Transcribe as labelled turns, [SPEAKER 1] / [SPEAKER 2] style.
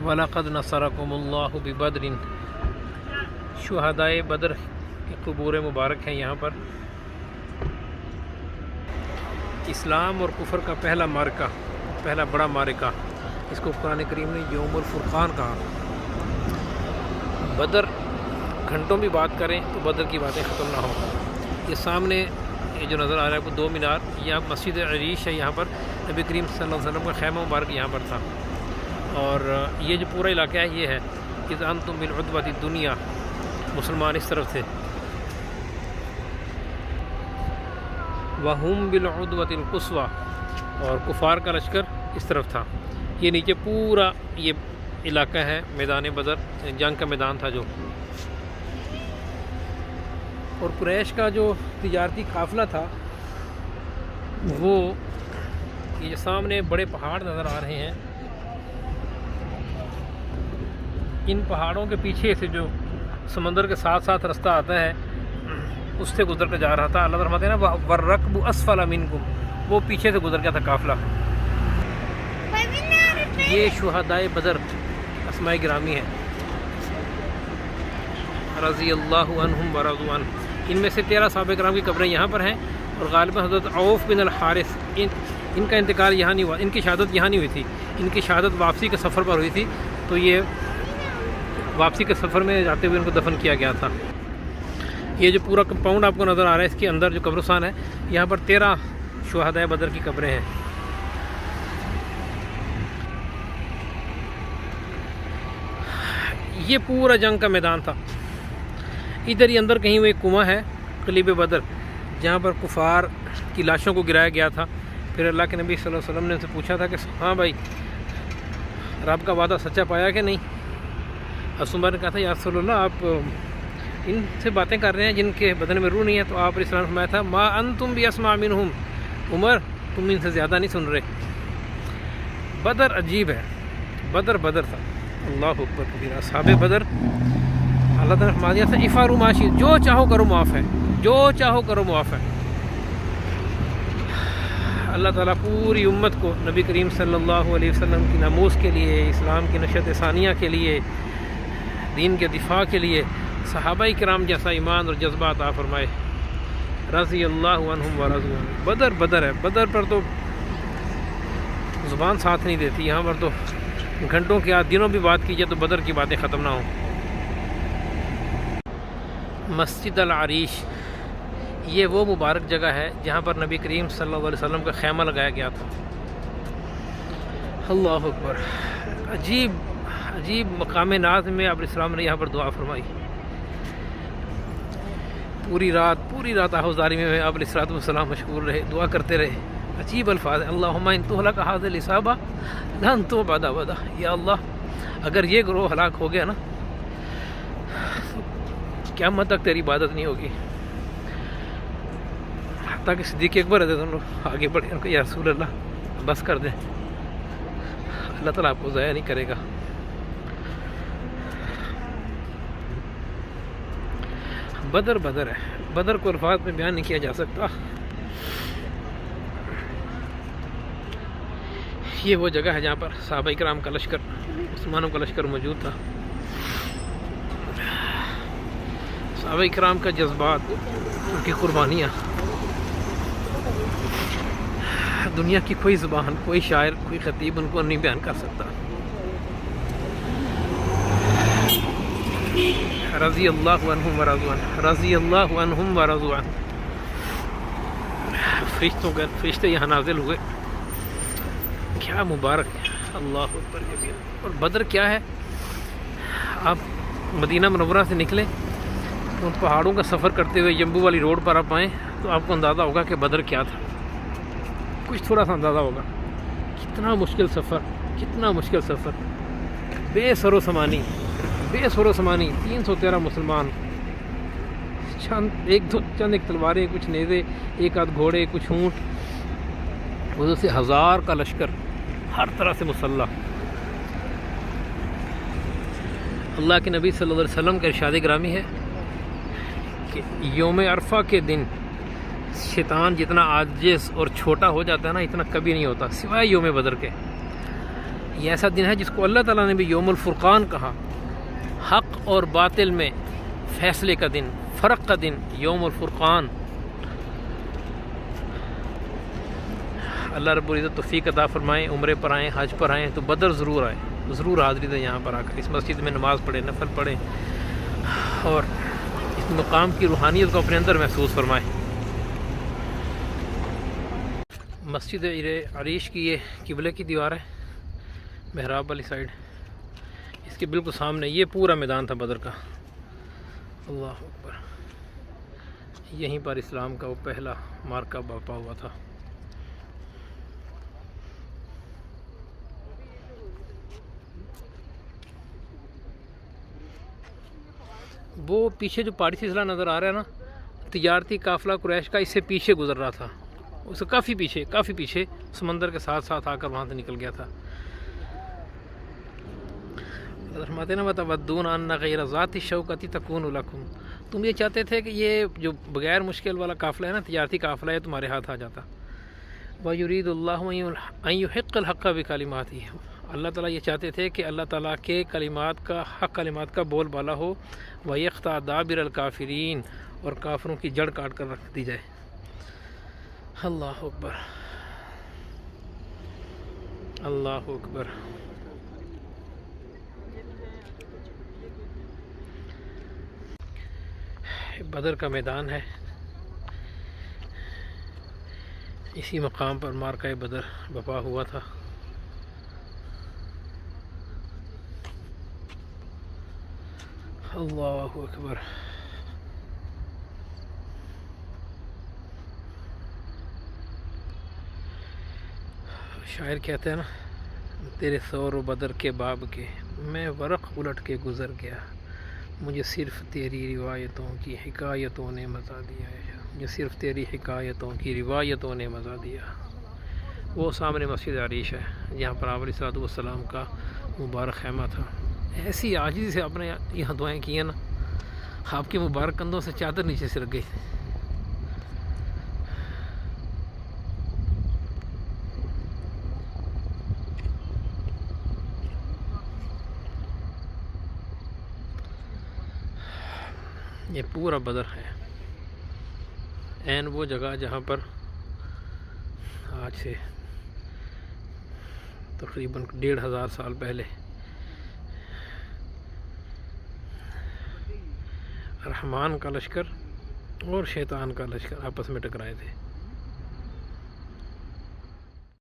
[SPEAKER 1] وَلَقَدْ نَصَرَكُمُ اللَّهُ بِبَدْرٍ، شہدائے بدر کے قبور مبارک ہیں یہاں پر۔ اسلام اور کفر کا پہلا معرکہ، پہلا بڑا معرکہ، اس کو قرآن کریم نے یوم الفرقان کہا۔ بدر گھنٹوں بھی بات کریں تو بدر کی باتیں ختم نہ ہوں۔ یہ سامنے یہ جو نظر آ رہا ہے وہ 2 مینار، یہ مسجد عریش ہے، یہاں پر نبی کریم صلی اللہ علیہ وسلم کا خیمہ مبارک یہاں پر تھا۔ اور یہ جو پورا علاقہ ہے یہ ہے اذ انتم بالعدوۃ الدنیا، مسلمان اس طرف تھے، وہم بالعدوۃ القصویٰ، اور کفار کا لشکر اس طرف تھا۔ یہ نیچے پورا یہ علاقہ ہے میدان بدر، جنگ کا میدان تھا جو۔ اور قریش کا جو تجارتی قافلہ تھا وہ یہ سامنے بڑے پہاڑ نظر آ رہے ہیں، ان پہاڑوں کے پیچھے سے جو سمندر کے ساتھ ساتھ رستہ آتا ہے اس سے گزر کر جا رہا تھا۔ اللہ فرماتے ہیں نا وَالرَّكْبُ أَسْفَلَ مِنْكُمْ، وہ پیچھے سے گزر گیا تھا قافلہ۔ یہ شہدائے بدر اسماء گرامی ہیں، رضی اللہ عنہم ورضوا عنہ۔ ان میں سے 13 صحابہ کرام کی قبریں یہاں پر ہیں، اور غالباً حضرت عوف بن الحارث ان کا انتقال یہاں نہیں ہوا، ان کی شہادت یہاں نہیں ہوئی تھی، ان کی شہادت واپسی کے سفر پر ہوئی تھی، تو یہ واپسی کے سفر میں جاتے ہوئے ان کو دفن کیا گیا تھا۔ یہ جو پورا کمپاؤنڈ آپ کو نظر آ رہا ہے، اس کے اندر جو قبرستان ہے، یہاں پر 13 شہدائے بدر کی قبریں ہیں۔ یہ پورا جنگ کا میدان تھا۔ ادھر ہی اندر کہیں وہ ایک کنواں ہے قلیب بدر، جہاں پر کفار کی لاشوں کو گرایا گیا تھا۔ پھر اللہ کے نبی صلی اللہ علیہ وسلم نے ان سے پوچھا تھا کہ ہاں بھائی، رب کا وعدہ سچا پایا کہ نہیں؟ عمر نے کہا تھا یا رسول اللہ، آپ ان سے باتیں کر رہے ہیں جن کے بدن میں روح نہیں ہے، تو آپ علیہ السلام نے فرمایا تھا ما انتم باسمع منہم، عمر تم ان سے زیادہ نہیں سن رہے۔ بدر عجیب ہے، بدر تھا، اللہ اکبر کبیرہ۔ اصحاب بدر اللہ تعالیٰ نے فرما دیا تھا افعلوا ما شئتم، جو چاہو کرو معاف ہے، جو چاہو کرو معاف ہے۔ اللہ تعالیٰ پوری امت کو نبی کریم صلی اللہ علیہ وسلم کی ناموس کے لیے، اسلام کی نشت ثانیہ کے لیے، دین کے دفاع کے لیے صحابہ کرام جیسا ایمان اور جذبہ عطا فرمائے، رضی اللہ عنہم ورضوا عنہ۔ بدر ہے، بدر پر تو زبان ساتھ نہیں دیتی، یہاں پر تو گھنٹوں کے دنوں بھی بات کیجیے تو بدر کی باتیں ختم نہ ہوں۔ مسجد العریش یہ وہ مبارک جگہ ہے جہاں پر نبی کریم صلی اللہ علیہ وسلم کا خیمہ لگایا گیا تھا۔ اللہ اکبر، عجیب مقام ناز میں اب اسلام نے یہاں پر دعا فرمائی۔ پوری رات آہوزاری میں اب علیہ السلام مشغول رہے، دعا کرتے رہے۔ عجیب الفاظ ہیں، اللہم ان تہلک ھذہ العصابہ لن تعبد ابدا، یا اللہ اگر یہ گروہ ہلاک ہو گیا نا، قیامت تک تیری عبادت نہیں ہوگی۔ حتیٰ کہ صدیق اکبر رضی اللہ عنہ آگے بڑھے، ان کو یا رسول اللہ بس کر دیں، اللہ تعالیٰ آپ کو ضائع نہیں کرے گا۔ بدر ہے، بدر کو الفاظ میں بیان نہیں کیا جا سکتا۔ یہ وہ جگہ ہے جہاں پر صحابہ کرام کا لشکر، مسلمانوں کا لشکر موجود تھا۔ صحابہ کرام کا جذبات، ان کی قربانیاں، دنیا کی کوئی زبان، کوئی شاعر، کوئی خطیب ان کو نہیں بیان کر سکتا۔ رضی اللہ عنہم ورضوا عنہ، رضی اللہ عنہم ورضوا عنہ۔ فرشتے یہاں نازل ہوئے، کیا مبارک ہے، اللہ اکبر کبیرہ۔ اور بدر کیا ہے، آپ مدینہ منورہ سے نکلیں، ان پہاڑوں کا سفر کرتے ہوئے جمبو والی روڈ پر آپ آئیں تو آپ کو اندازہ ہوگا کہ بدر کیا تھا، کچھ تھوڑا سا اندازہ ہوگا۔ کتنا مشکل سفر، بے سر و سمانی، 313 مسلمان، چند ایک تلواریں، کچھ نیزے، ایک آدھ گھوڑے، کچھ اونٹ، ادھر سے 1000 کا لشکر، ہر طرح سے مسلح۔ اللہ کے نبی صلی اللہ علیہ وسلم کا ارشاد گرامی ہے کہ یوم عرفہ کے دن شیطان جتنا عاجز اور چھوٹا ہو جاتا ہے نا، اتنا کبھی نہیں ہوتا سوائے یوم بدر کے۔ یہ ایسا دن ہے جس کو اللہ تعالیٰ نے بھی یوم الفرقان کہا، حق اور باطل میں فیصلے کا دن، فرق کا دن، یوم الفرقان۔ اللہ رب العزت توفیق عطا فرمائیں، عمرے پر آئیں، حج پر آئیں تو بدر ضرور آئیں، ضرور حاضری دیں یہاں پر آ کر، اس مسجد میں نماز پڑھیں، نفل پڑھیں اور اس مقام کی روحانیت کو اپنے اندر محسوس فرمائیں۔ مسجد عریش کی یہ قبلے کی دیوار ہے، محراب والی سائڈ، اس کے بالکل سامنے یہ پورا میدان تھا بدر کا۔ اللہ اکبر، یہیں پر اسلام کا وہ پہلا مارکہ برپا ہوا تھا۔ وہ پیچھے جو پہاڑی سلسلہ نظر آ رہا ہے نا، تجارتی قافلہ قریش کا اس سے پیچھے گزر رہا تھا، اس سے کافی پیچھے سمندر کے ساتھ ساتھ آ کر وہاں سے نکل گیا تھا۔ فرماتے ہیں وَتَوَدُّونَ أَنَّ غَيْرَ ذَاتِ الشَّوْكَةِ تَكُونُ لَكُمْ، تم یہ چاہتے تھے کہ یہ جو بغیر مشکل والا قافلہ ہے نا، تجارتی قافلہ ہے، تمہارے ہاتھ آ جاتا۔ وَيُرِيدُ اللَّهُ أَن يُحِقَّ الْحَقَّ بِكَلِمَاتِهِ، اللہ تعالیٰ یہ چاہتے تھے کہ اللہ تعالیٰ کے کلمات کا، حق کلمات کا بول بالا ہو، وَيَقْطَعَ دَابِرَ الْكَافِرِينَ، اور کافروں کی جڑ کاٹ کر رکھ دی جائے۔ اللہ اکبر، اللہ اکبر۔ بدر کا میدان ہے، اسی مقام پر مارکہ بدر برپا ہوا تھا۔ اللہ اکبر۔ شاعر کہتے ہیں نا، تیرے سور و بدر کے باب کے میں ورق الٹ کے گزر گیا، مجھے صرف تیری روایتوں کی حکایتوں نے مزہ دیا ہے، مجھے صرف تیری حکایتوں کی روایتوں نے مزہ دیا۔ وہ سامنے مسجد عریش ہے جہاں پر آپ علیہ السلام کا مبارک خیمہ تھا۔ ایسی عاجزی سے آپ نے یہاں دعائیں کی ہیں نا، آپ کے مبارک کندھوں سے چادر نیچے سے لگ گئی۔ یہ پورا بدر ہے، عین وہ جگہ جہاں پر آج سے تقریباً 1500 سال پہلے رحمان کا لشکر اور شیطان کا لشکر آپس میں ٹکرائے تھے۔